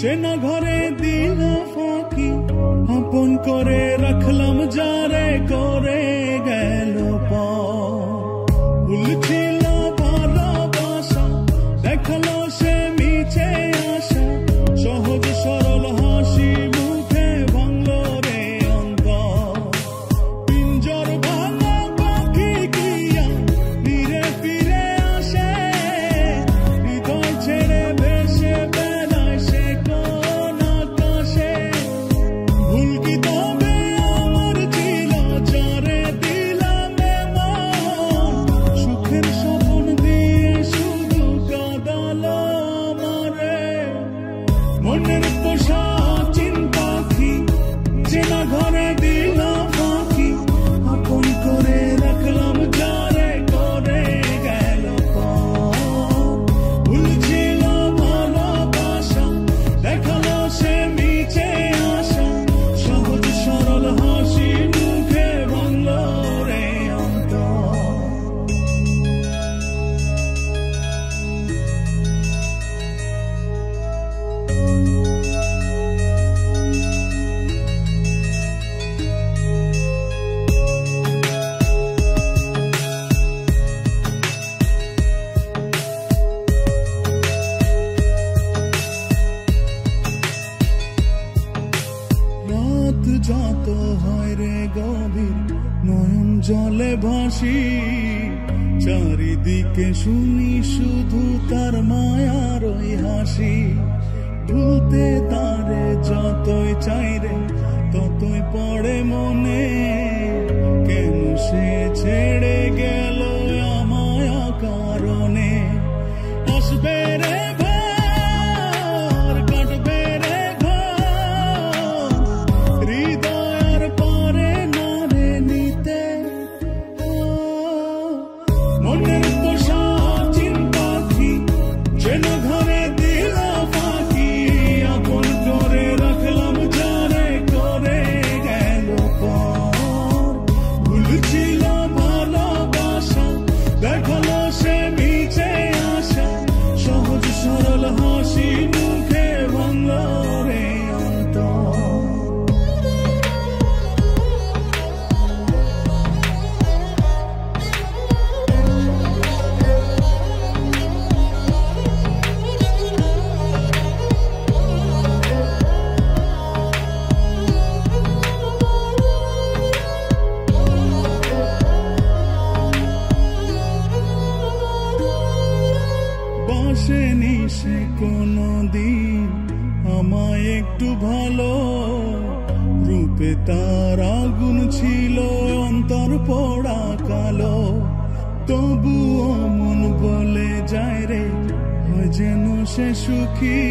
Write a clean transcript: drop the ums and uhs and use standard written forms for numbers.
চেনা ঘরে দিল ফাঁকি, আপন করে রাখলাম যারে করে গেল ভুল ছিল ভালোবাসা, দেখালো সে মিছে আশা, সহজ সরল হাসি মুখে ভাঙলো রে অন্তর। পিঞ্জর ভাঙা পাখি কিয়া ফিরে ফিরে আসে, হৃদয় ছেড়ে ভেসে বেড়ায় সে কোন আকাশে। ভুল কি তবে আমার ছিল যারে দিলাম এমন, সুখের স্বপ্ন দিয়ে শুধু কাঁদালো আমারে। মনের পোষা চিন্তা কি চেনা ঘরে দিলাম ফাঁকি, আপন করে রাখলাম যারে করে গেল ভুল ছিল ভালোবাসা, দেখালো সে মিছে আশা, সহজ সরল হাসি মুখে ভাঙলো রে অন্তর। রাত যত হয় রে গভীর, নয়ন জলে ভাসি, চারিদিকে শুনি শুধু তার মায়ার ওই হাসি। ভুলতে তারে যতই চাই রে ততই পড়ে মনে, কেন সে ছেড়ে গেল আমায় কারণে। আসবে রে কাটবে রে ঘর, হৃদয়ের পারে না রে নিতে। মনের পোষা চিন্তা কি চেনা ঘরে দিলাম ফাঁকি, আপন করে রাখলাম যারে করে গেল ভুল ছিল ভালোবাসা, দেখালো সে মিছে আশা, সহজ সরল হাসি মুখে ভাঙলো রে অন্তর। বাসেনি সে কোনদিন আমায় একটু ভালো, রূপে তার আগুন ছিল অন্তর পোড়া কালো। তবুও মন বলে যায় রে হয় যেন সে সুখী,